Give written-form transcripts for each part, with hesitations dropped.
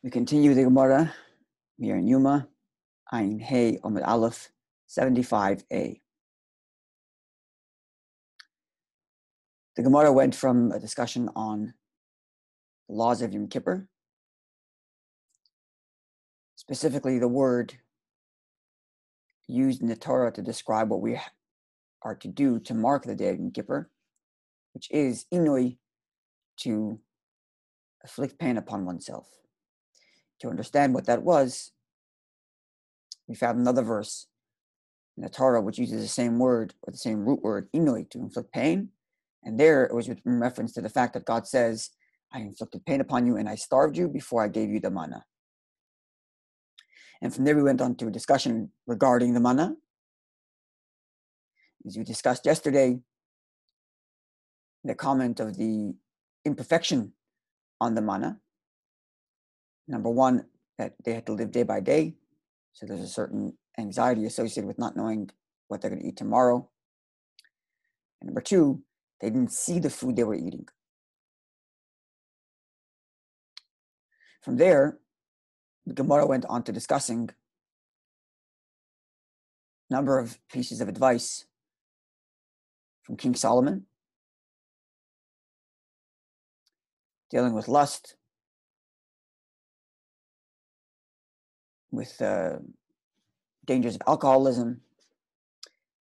We continue the Gemara. We are in Yoma, Ayin Hey Omid Aleph 75a. The Gemara went from a discussion on the laws of Yom Kippur, specifically the word used in the Torah to describe what we are to do to mark the day of Yom Kippur, which is inui, to inflict pain upon oneself. To understand what that was, we found another verse in the Torah which uses the same word, or the same root word, inui, to inflict pain. And there it was in reference to the fact that God says, I inflicted pain upon you and I starved you before I gave you the manna. And from there we went on to a discussion regarding the manna. As we discussed yesterday, the comment of the imperfection on the manna. Number one, that they had to live day by day. So there's a certain anxiety associated with not knowing what they're going to eat tomorrow. And number two, they didn't see the food they were eating. From there, the Gemara went on to discussing a number of pieces of advice from King Solomon, dealing with lust, with dangers of alcoholism,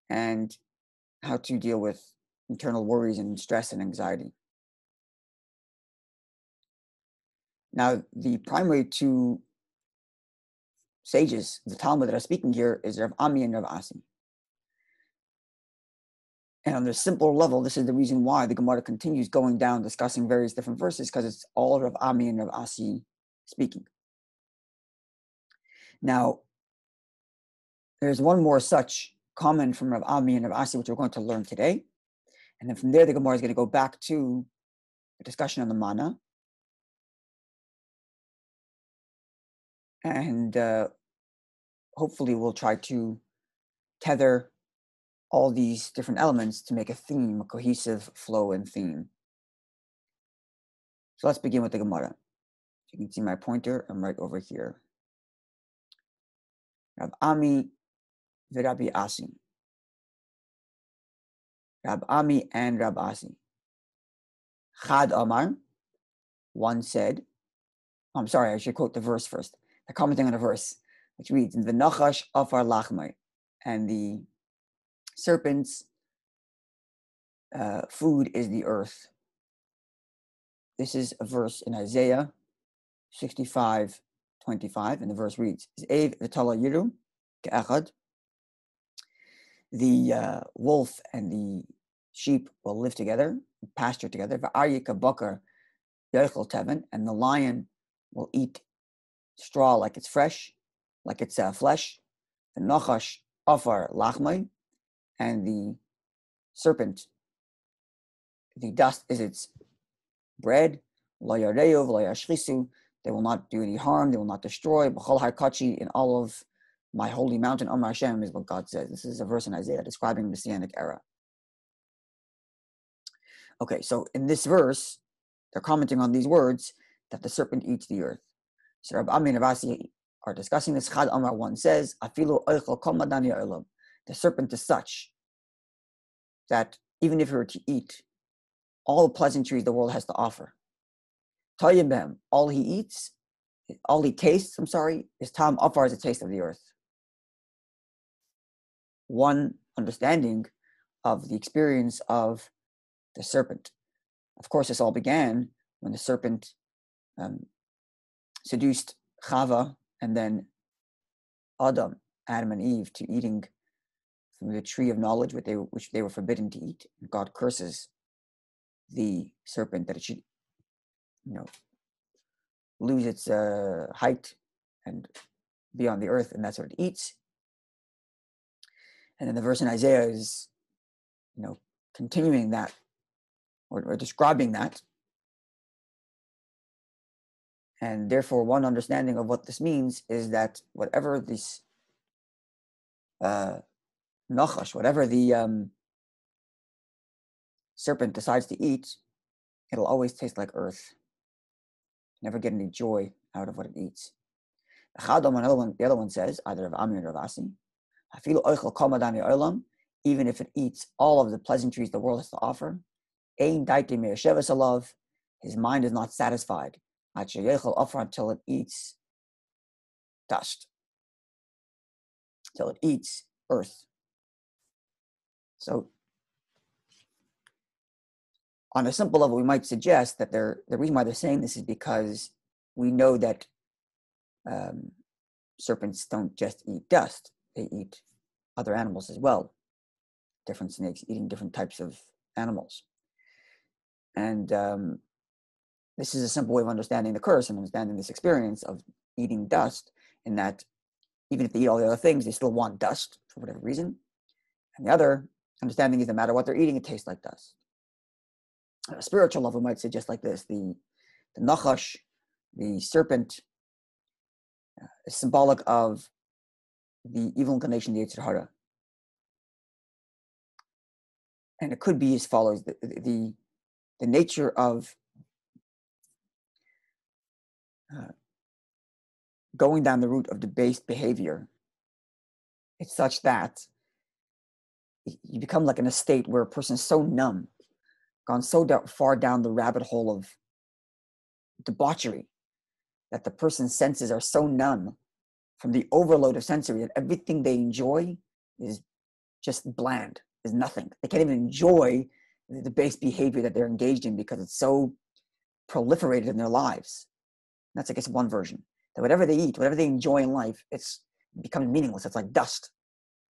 and how to deal with internal worries and stress and anxiety. Now, the primary two sages, the Talmud that are speaking here, is Rav Ami and Rav Asi. And on the simpler level, this is the reason why the Gemara continues going down, discussing various different verses, because it's all Rav Ami and Rav Asi speaking. Now, there's one more such comment from Rav Ami and Rav Asi, which we're going to learn today. And then from there, the Gemara is going to go back to the discussion on the manna. And hopefully we'll try to tether all these different elements to make a theme, a cohesive flow and theme. So let's begin with the Gemara. You can see my pointer, I'm right over here. Rab Ami v'Rabbi Asi. Rab Ami and Rab Asi. Chad Amar, one said, I'm sorry, I should quote the verse first. They're commenting on a verse, which reads, V'nachash afar lachmai, and the serpent's food is the earth. This is a verse in Isaiah 65:25, and the verse reads, Ze'ev v'tala yiru ke'echad. The wolf and the sheep will live together, pasture together. V'aryeh kabakar yochel teven, and the lion will eat straw like it's fresh, like it's flesh. The nachash afar lachmai, and the serpent, the dust is its bread. Lo yareu v'lo yashchisu, they will not do any harm, they will not destroy. B'chol har kachi, in all of my holy mountain, Amar Hashem, is what God says. This is a verse in Isaiah describing the Messianic era. Okay, so in this verse, they're commenting on these words that the serpent eats the earth. So Rabbi Ami and Rav Asi are discussing this. Chad Amar, one says, Afilu oichel kol madani ha'olam. The serpent is such that even if he were to eat all the pleasantries the world has to offer, Tayyibem, all he eats, all he tastes, is tam afar, is a taste of the earth. One understanding of the experience of the serpent. Of course, this all began when the serpent seduced Chava and then Adam and Eve, to eating from the tree of knowledge, which they were forbidden to eat. And God curses the serpent that it should, lose its height and be on the earth, and that's what it eats. And then the verse in Isaiah is, continuing that, or describing that. And therefore, one understanding of what this means is that whatever this nachash, whatever the serpent decides to eat, it'll always taste like earth. Never get any joy out of what it eats. The other one says, either of Amir or Ravasi, even if it eats all of the pleasantries the world has to offer, his mind is not satisfied until it eats dust, till it eats earth. So on a simple level, we might suggest that the reason why they're saying this is because we know that serpents don't just eat dust, they eat other animals as well. Different snakes eating different types of animals. And this is a simple way of understanding the curse and understanding this experience of eating dust, in that even if they eat all the other things, they still want dust for whatever reason. And the other understanding is no matter what they're eating, it tastes like dust. On a spiritual level, we might say just like this: the nachash, the serpent, is symbolic of the evil inclination, the Yetzer Hara. And it could be as follows: the nature of going down the route of debased behavior, it's such that you become like in a state where a person is so numb, gone so far down the rabbit hole of debauchery, that the person's senses are so numb from the overload of sensory that everything they enjoy is just bland, is nothing. They can't even enjoy the base behavior that they're engaged in because it's so proliferated in their lives. That's, I guess, one version. That whatever they eat, whatever they enjoy in life, it becomes meaningless. It's like dust.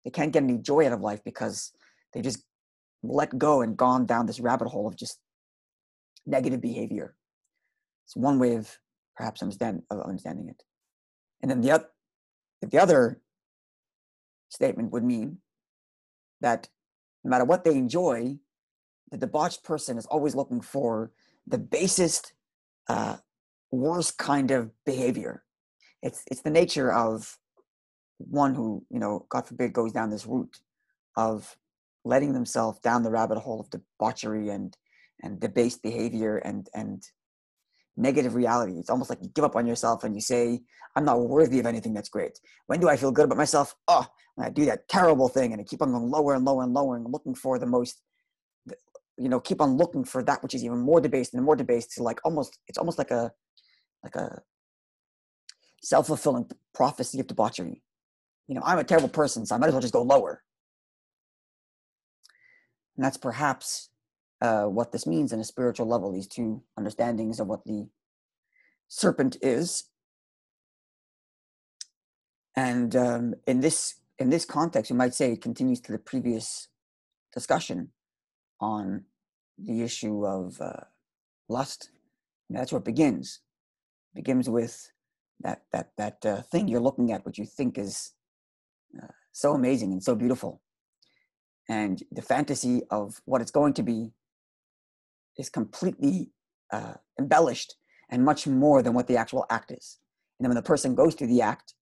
They can't get any joy out of life because they just let go and gone down this rabbit hole of just negative behavior. It's one way of perhaps understanding it. And then the other statement would mean that no matter what they enjoy, the debauched person is always looking for the basest, worst kind of behavior. It's the nature of one who, God forbid, goes down this route of letting themselves down the rabbit hole of debauchery and debased behavior and negative reality. It's almost like you give up on yourself and you say, I'm not worthy of anything that's great. When do I feel good about myself? Oh, when I do that terrible thing and I keep on going lower and lower and lower and looking for the most, keep on looking for that which is even more debased and more debased, to it's almost like a self-fulfilling prophecy of debauchery. I'm a terrible person, so I might as well just go lower. And that's perhaps what this means in a spiritual level, these two understandings of what the serpent is. And in this context, you might say it continues to the previous discussion on the issue of lust. And that's where it begins. It begins with that thing you're looking at, which you think is so amazing and so beautiful. And the fantasy of what it's going to be is completely embellished and much more than what the actual act is. And then when the person goes through the act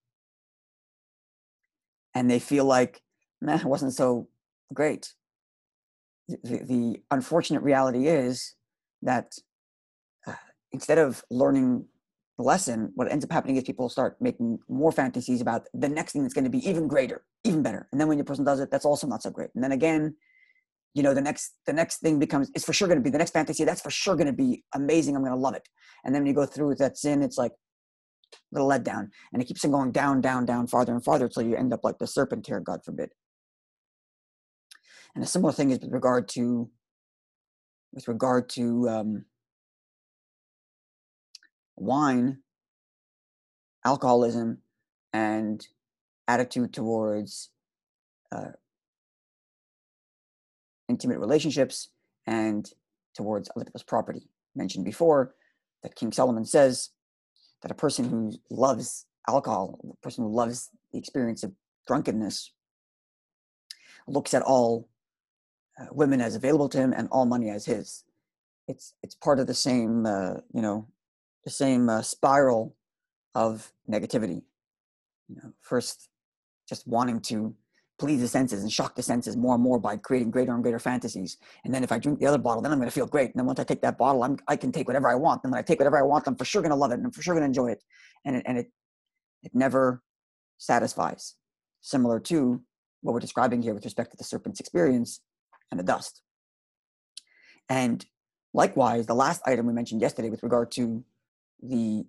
and they feel like, it wasn't so great, the unfortunate reality is that instead of learning the lesson, what ends up happening is people start making more fantasies about the next thing that's going to be even greater, even better. And then when the person does it, that's also not so great. And then again, the next thing it's for sure going to be the next fantasy. That's for sure going to be amazing. I'm going to love it. And then when you go through that sin, it's like a little letdown, and it keeps on going down, down, down, farther and farther until you end up like the serpent here, God forbid. And a similar thing is with regard to wine, alcoholism, and attitude towards intimate relationships and towards other people's property. Mentioned before that King Solomon says that a person who loves alcohol, a person who loves the experience of drunkenness, looks at all women as available to him and all money as his. It's part of the same spiral of negativity. First just wanting to please the senses and shock the senses more and more by creating greater and greater fantasies. And then if I drink the other bottle, then I'm going to feel great. And then once I take that bottle, I can take whatever I want. And when I take whatever I want, I'm for sure going to love it, and I'm for sure going to enjoy it. And it never satisfies. Similar to what we're describing here with respect to the serpent's experience and the dust. And likewise, the last item we mentioned yesterday with regard to the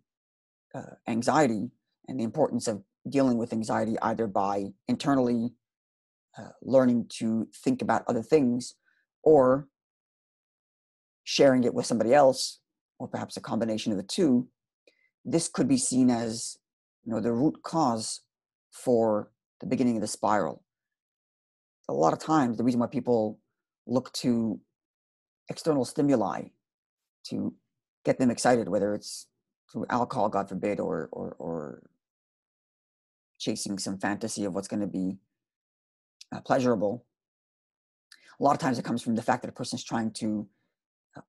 anxiety and the importance of dealing with anxiety either by internally learning to think about other things or sharing it with somebody else, or perhaps a combination of the two, this could be seen as the root cause for the beginning of the spiral. A lot of times, the reason why people look to external stimuli to get them excited, whether it's through alcohol, God forbid, or chasing some fantasy of what's going to be pleasurable, a lot of times it comes from the fact that a person is trying to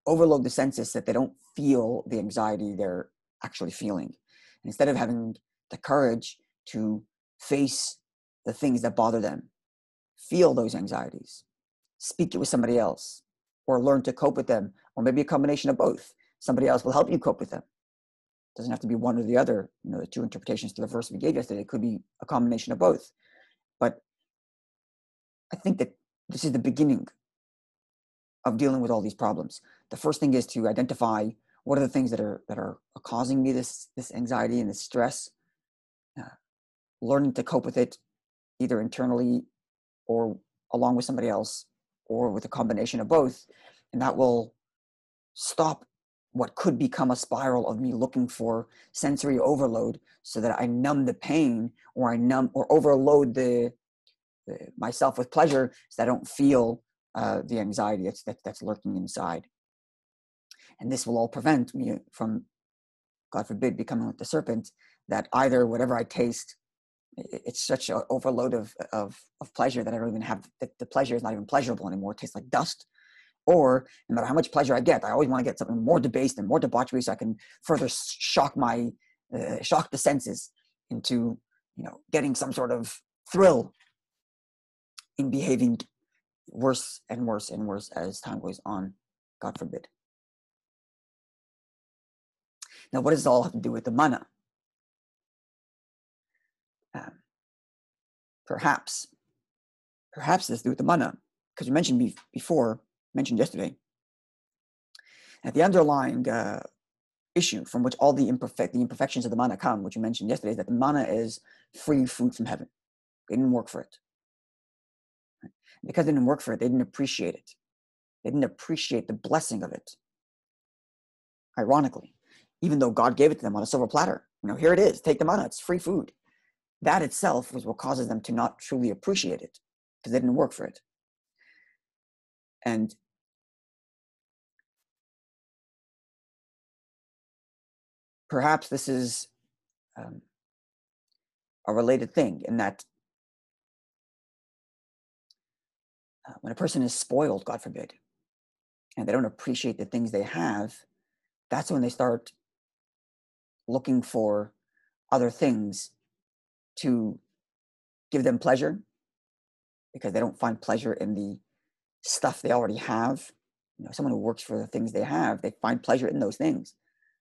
overload the senses that they don't feel the anxiety they're actually feeling. And instead of having the courage to face the things that bother them, feel those anxieties, speak it with somebody else, or learn to cope with them, or maybe a combination of both. Somebody else will help you cope with them. It doesn't have to be one or the other. The two interpretations to the verse we gave yesterday, it could be a combination of both. But I think that this is the beginning of dealing with all these problems. The first thing is to identify what are the things that are causing me this anxiety and this stress, learning to cope with it either internally or along with somebody else or with a combination of both. And that will stop what could become a spiral of me looking for sensory overload so that I numb the pain or overload myself with pleasure so that I don't feel the anxiety that's lurking inside. And this will all prevent me from, God forbid, becoming like the serpent, that either whatever I taste, it's such an overload of pleasure that I don't even have, that the pleasure is not even pleasurable anymore. It tastes like dust. Or no matter how much pleasure I get, I always want to get something more debased and more debauchery so I can further shock the senses into, getting some sort of thrill in behaving worse and worse and worse as time goes on, God forbid. Now, what does it all have to do with the manna? Perhaps this has to do with the manna, because we mentioned mentioned yesterday, that the underlying issue from which all the imperfections of the manna come, which we mentioned yesterday, is that the manna is free food from heaven. They didn't work for it. Because they didn't work for it, they didn't appreciate it. They didn't appreciate the blessing of it. Ironically, even though God gave it to them on a silver platter, here it is, take the manna, it's free food. That itself was what causes them to not truly appreciate it, because they didn't work for it. And perhaps this is a related thing in that when a person is spoiled, God forbid, and they don't appreciate the things they have, that's when they start looking for other things to give them pleasure, because they don't find pleasure in the stuff they already have. Someone who works for the things they have, they find pleasure in those things.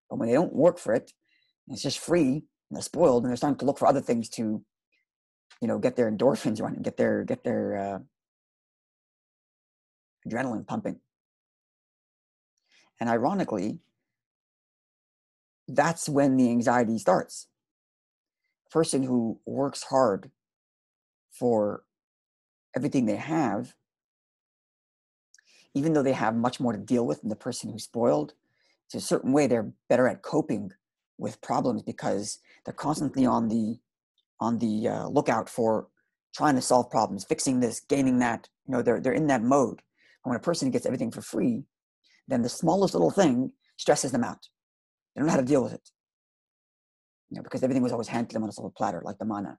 But when they don't work for it, it's just free, and they're spoiled, and they're starting to look for other things to, get their endorphins running, get their adrenaline pumping. And ironically, that's when the anxiety starts. A person who works hard for everything they have, even though they have much more to deal with than the person who's spoiled, to a certain way they're better at coping with problems because they're constantly on the lookout for trying to solve problems, fixing this, gaining that. They're in that mode. And when a person gets everything for free, then the smallest little thing stresses them out. They don't know how to deal with it, because everything was always handed to them on a silver platter, like the manna.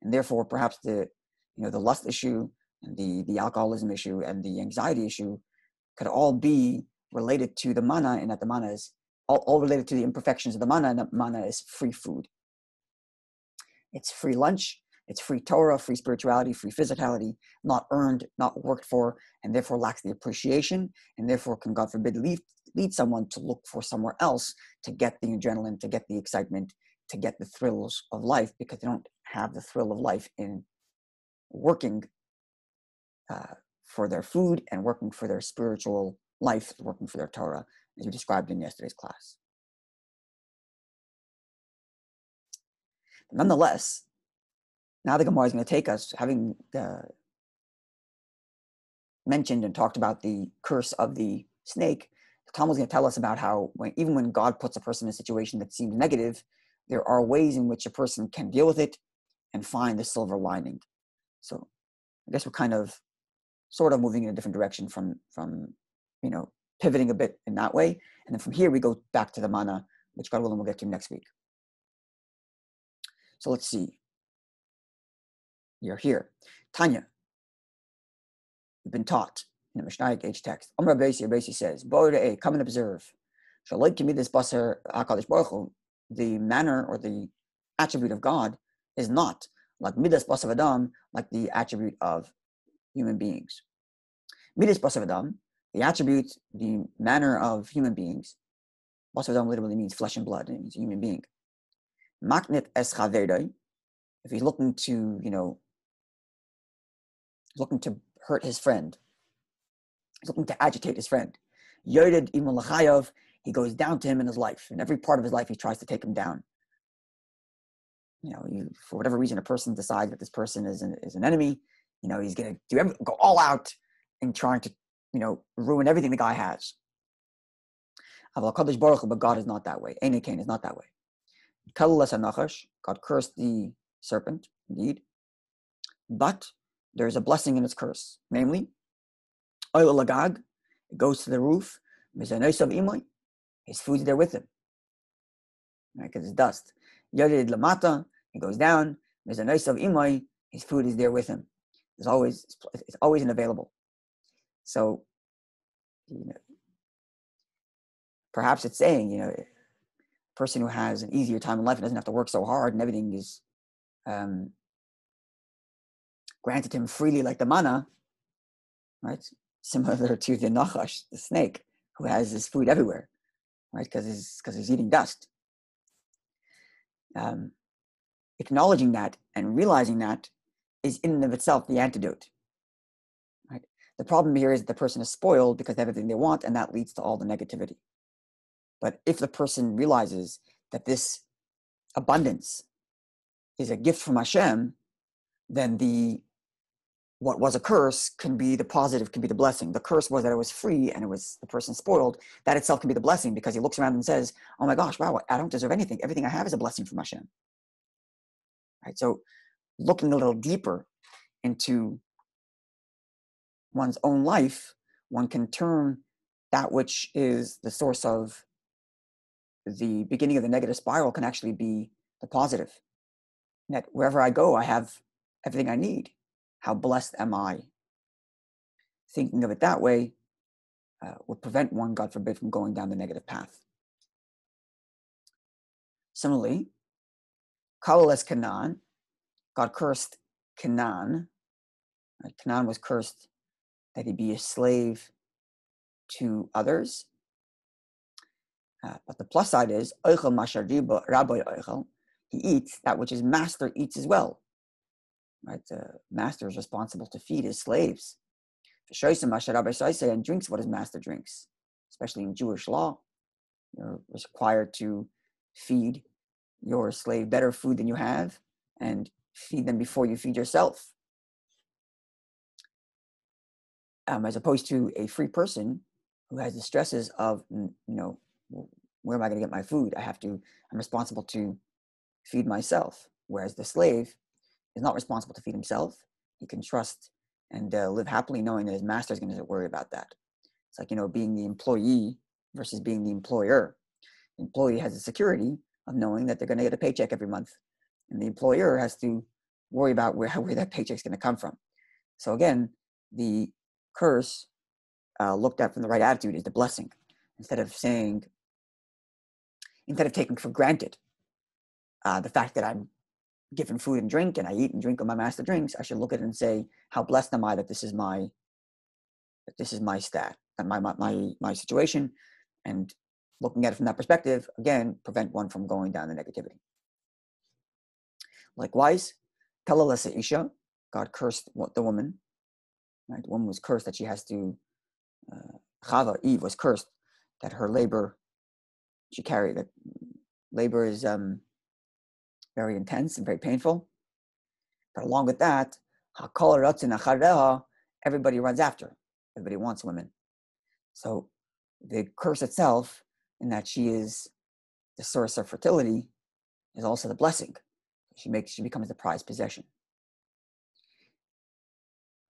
And therefore, perhaps the lust issue and the alcoholism issue and the anxiety issue could all be related to the manna, and that the manna is all related to the imperfections of the manna, and the manna is free food. It's free lunch, It's free Torah, free spirituality, free physicality, not earned, not worked for, and therefore lacks the appreciation, and therefore can, God forbid, lead someone to look for somewhere else to get the adrenaline, to get the excitement, to get the thrills of life, because they don't have the thrill of life in working for their food and working for their spiritual life, working for their Torah, as we described in yesterday's class. Nonetheless, now the Gemara is going to take us, having mentioned and talked about the curse of the snake, the Talmud is going to tell us about how even when God puts a person in a situation that seems negative, there are ways in which a person can deal with it and find the silver lining. So I guess we're kind of sort of moving in a different direction from pivoting a bit in that way. And then from here we go back to the manna, which God willing we'll get to next week. So let's see. You're here. Tanya, we've been taught in the Mishnah H text. Amar Rabbi says, come and observe. The manner or the attribute of God is not like midas basar adam, like the attribute of human beings. Midas basar adam, the attribute, the manner of human beings. Basar adam literally means flesh and blood. It means a human being. Maknit es chaverdai, if he's looking to, looking to hurt his friend, he's looking to agitate his friend. Yored imul lachayav, he goes down to him in his life. In every part of his life, he tries to take him down. For whatever reason, a person decides that this person is an enemy. He's going to go all out in trying to, ruin everything the guy has. But God is not that way. Ein Kain is not that way. God cursed the serpent, indeed. But there's a blessing in its curse. Namely, oil lagag, it goes to the roof. His food's there with him. Right, because it's dust. Yared lamata, he goes down. His food is there with him. It's always available. So, perhaps it's saying, a person who has an easier time in life and doesn't have to work so hard and everything is granted him freely like the manna, right? Similar to the nachash, the snake, who has his food everywhere, right? Because he's eating dust. Acknowledging that and realizing that is in and of itself the antidote. Right? The problem here is that the person is spoiled because they have everything they want, and that leads to all the negativity. But if the person realizes that this abundance is a gift from Hashem, then what was a curse can be the positive, can be the blessing. The curse was that it was free and it was the person spoiled. That itself can be the blessing because he looks around and says, oh my gosh, wow, I don't deserve anything. Everything I have is a blessing from Hashem. Right? So looking a little deeper into one's own life, one can turn that which is the source of the beginning of the negative spiral can actually be the positive. That wherever I go, I have everything I need. How blessed am I? Thinking of it that way would prevent one, God forbid, from going down the negative path. Similarly, Kalalas Canaan, God cursed Canaan. Right? Canaan was cursed that he be a slave to others. But the plus side is, Oichel Mashar Rabbi Oichel, he eats that which his master eats as well. Right? The master is responsible to feed his slaves. And drinks what his master drinks. Especially in Jewish law, you're required to feed your slave better food than you have and feed them before you feed yourself. As opposed to a free person who has the stresses of, where am I going to get my food? I'm responsible to feed myself. Whereas the slave is not responsible to feed himself. He can trust and live happily knowing that his master is going to worry about that. It's like, being the employee versus being the employer. The employee has the security of knowing that they're going to get a paycheck every month. And the employer has to worry about where that paycheck is going to come from. So again, the curse looked at from the right attitude is the blessing. Instead of taking for granted the fact that I'm given food and drink, and I eat and drink what my master drinks, I should look at it and say, how blessed am I that this is my stat, and my situation, and looking at it from that perspective, again, prevent one from going down the negativity. Likewise, Kalalasa Isha, God cursed the woman. Right? The woman was cursed that she has to, Chava, Eve, was cursed that her labor, she carried, that labor is very intense and very painful. But along with that, everybody runs after. Everybody wants women. So the curse itself, in that she is the source of fertility, is also the blessing. She becomes the prized possession.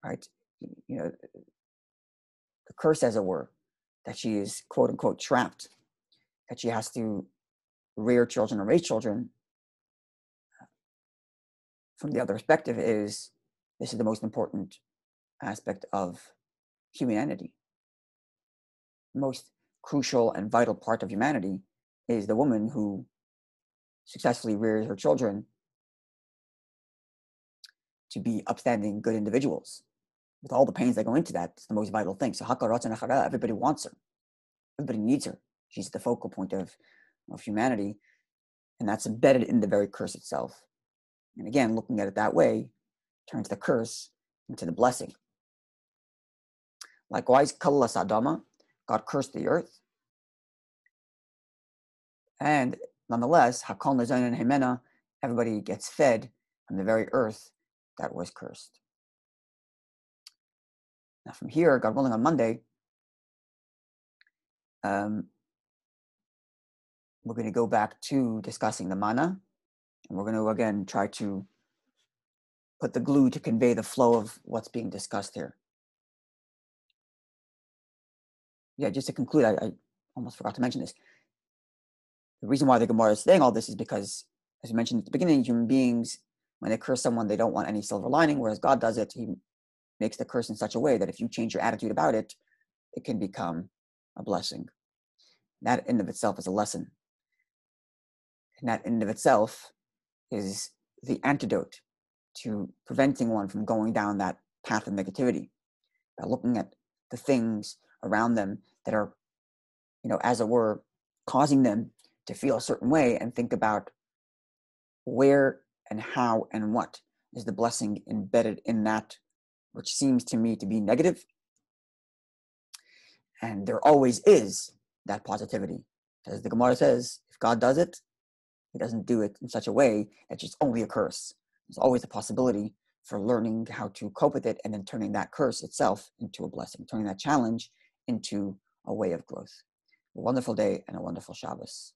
Right? You know, the curse, as it were, that she is quote unquote trapped, that she has to rear children or raise children. From the other perspective, this is the most important aspect of humanity. The most crucial and vital part of humanity is the woman who successfully rears her children to be upstanding, good individuals. With all the pains that go into that, it's the most vital thing. So everybody wants her. Everybody needs her. She's the focal point of humanity, and that's embedded in the very curse itself. And again, looking at it that way turns the curse into the blessing. Likewise, Kallas Adama, God cursed the earth. And nonetheless, Hakol Nazayin and Hemena, everybody gets fed from the very earth that was cursed. Now from here, God willing, on Monday, we're going to go back to discussing the manna, and we're going to again try to put the glue to convey the flow of what's being discussed here. Yeah, just to conclude, I almost forgot to mention this. The reason why the Gemara is saying all this is because, as we mentioned at the beginning, human beings, when they curse someone, they don't want any silver lining, whereas God does it. He makes the curse in such a way that if you change your attitude about it, it can become a blessing. That in of itself is a lesson. And that in of itself is the antidote to preventing one from going down that path of negativity, by looking at the things around them that are, as it were, causing them to feel a certain way, and think about where and how and what is the blessing embedded in that which seems to me to be negative. And there always is that positivity. As the Gemara says, if God does it, he doesn't do it in such a way that it's only a curse. There's always a possibility for learning how to cope with it, and then turning that curse itself into a blessing, turning that challenge into a way of growth. A wonderful day and a wonderful Shabbos.